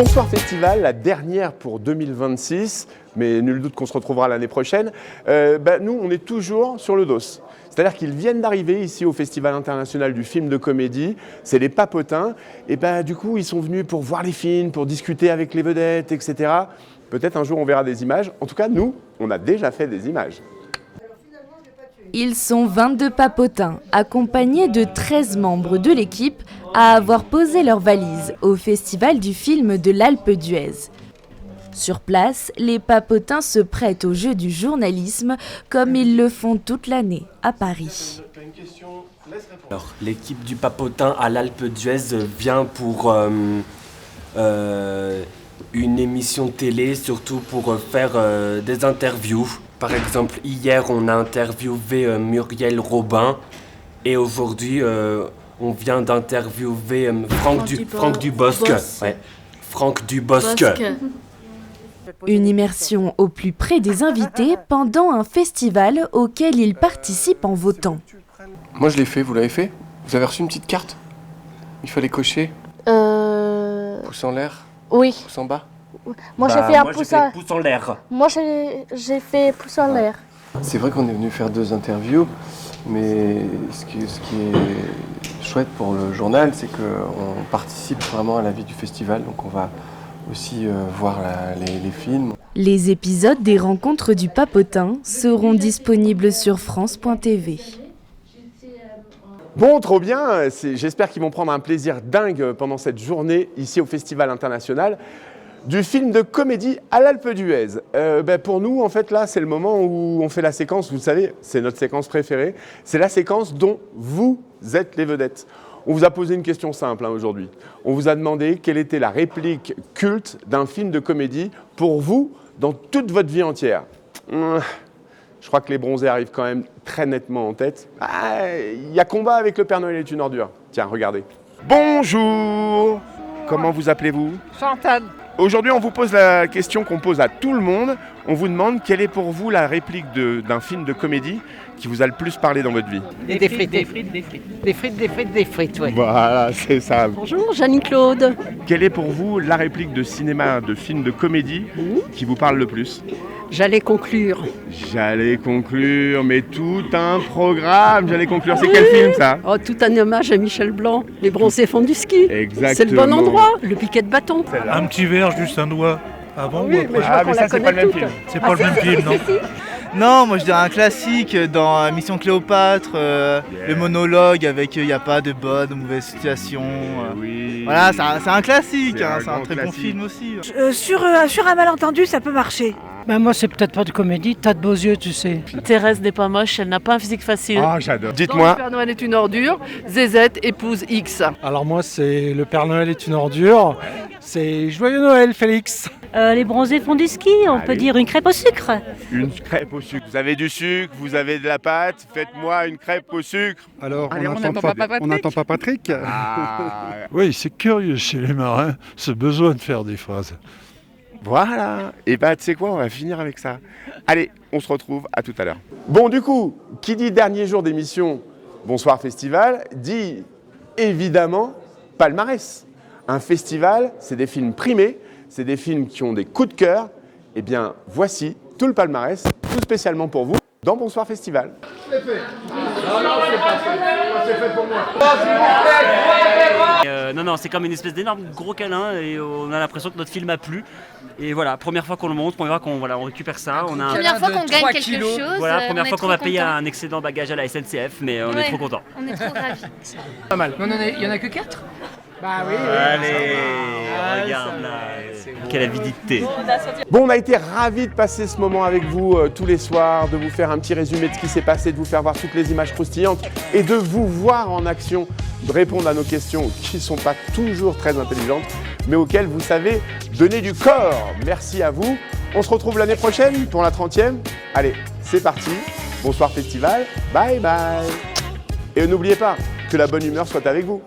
Bonsoir Festival, la dernière pour 2026, mais nul doute qu'on se retrouvera l'année prochaine. Nous, on est toujours sur le dos. C'est-à-dire qu'ils viennent d'arriver ici au Festival international du film de comédie, c'est les Papotins, et du coup ils sont venus pour voir les films, pour discuter avec les vedettes, etc. Peut-être un jour on verra des images, en tout cas nous, on a déjà fait des images. Ils sont 22 papotins, accompagnés de 13 membres de l'équipe, à avoir posé leurs valises au Festival du film de l'Alpe d'Huez. Sur place, les papotins se prêtent au jeu du journalisme comme ils le font toute l'année à Paris. Alors, l'équipe du Papotin à l'Alpe d'Huez vient pour une émission télé, surtout pour faire des interviews. Par exemple, hier, on a interviewé Muriel Robin et aujourd'hui, on vient d'interviewer Franck Dubosc. Ouais. Franck Dubosc. Une immersion au plus près des invités pendant un festival auquel ils participent en votant. Moi je l'ai fait, vous l'avez fait? Vous avez reçu une petite carte? Il fallait cocher? Pouce en l'air? Oui. Pouce en bas? Moi j'ai fait un pouce en l'air. Moi j'ai fait pouce en l'air. C'est vrai qu'on est venu faire 2 interviews, mais ce qui est chouette pour le journal, c'est qu'on participe vraiment à la vie du festival, donc on va aussi voir les films. Les épisodes des rencontres du Papotin seront disponibles sur France.tv. Bon, trop bien, j'espère qu'ils vont prendre un plaisir dingue pendant cette journée ici au Festival international du film de comédie à l'Alpe d'Huez. Pour nous, en fait, là, c'est le moment où on fait la séquence, vous le savez, c'est notre séquence préférée, c'est la séquence dont vous êtes les vedettes. On vous a posé une question simple aujourd'hui. On vous a demandé quelle était la réplique culte d'un film de comédie pour vous dans toute votre vie entière. Je crois que les bronzés arrivent quand même très nettement en tête. Il y a combat avec le Père Noël est une ordure. Tiens, regardez. Bonjour. Comment vous appelez-vous? Chantal. Aujourd'hui, on vous pose la question qu'on pose à tout le monde. On vous demande quelle est pour vous la réplique d'un film de comédie qui vous a le plus parlé dans votre vie? Des frites, ouais. Voilà, c'est ça. Bonjour, Jeannie-Claude. Quelle est pour vous la réplique de cinéma, de film de comédie qui vous parle le plus? J'allais conclure. J'allais conclure, mais tout un programme. J'allais conclure. C'est quel film ça? Oh, tout un hommage à Michel Blanc. Les bronzés font du ski. Exactement. C'est le bon endroit. Le piquet de bâton. Un petit verre, juste un doigt. Avant ou après? Mais je vois qu'on mais la ça, c'est pas le connaît même toute. film. C'est pas le même film, non? Non, moi je dirais un classique dans Mission Cléopâtre, le monologue avec il n'y a pas de bonne ou mauvaise situation. Oui. Voilà, c'est un classique, C'est un c'est un grand très bon classique. film aussi. Sur un malentendu, ça peut marcher. Moi, c'est peut-être pas de comédie, t'as de beaux yeux, tu sais. Thérèse n'est pas moche, elle n'a pas un physique facile. Ah, j'adore. Le Dites-moi. Père Noël est une ordure. Zézette épouse X. Alors moi, c'est Le Père Noël est une ordure. C'est Joyeux Noël, Félix. Les bronzés font du ski, on peut dire une crêpe au sucre. Une crêpe au sucre. Vous avez du sucre, vous avez de la pâte. Faites-moi une crêpe au sucre. Alors, Allez, on n'entend pas Patrick. Oui, c'est curieux chez les marins, ce besoin de faire des phrases. Voilà. Et tu sais quoi, on va finir avec ça. Allez, on se retrouve à tout à l'heure. Bon, du coup, qui dit dernier jour d'émission Bonsoir Festival, dit évidemment palmarès. Un festival, c'est des films primés, c'est des films qui ont des coups de cœur. Eh bien, voici tout le palmarès, tout spécialement pour vous, dans Bonsoir Festival. C'est fait. C'est fait pour moi. Non, c'est comme une espèce d'énorme gros câlin et on a l'impression que notre film a plu. Et voilà, première fois qu'on le montre, première fois qu'on récupère ça. On a Première fois qu'on gagne quelque chose. Voilà, première fois qu'on va payer un un excédent bagage à la SNCF, mais on est trop contents. On est trop ravis. Pas mal. Il y en a que 4. Bah oui. Allez, regarde là, quelle avidité. Bon, on a été ravis de passer ce moment avec vous tous les soirs, de vous faire un petit résumé de ce qui s'est passé, de vous faire voir toutes les images croustillantes et de vous voir en action, de répondre à nos questions qui ne sont pas toujours très intelligentes, mais auxquelles vous savez donner du corps. Merci à vous. On se retrouve l'année prochaine pour la 30e. Allez, c'est parti. Bonsoir Festival. Bye bye. Et n'oubliez pas que la bonne humeur soit avec vous.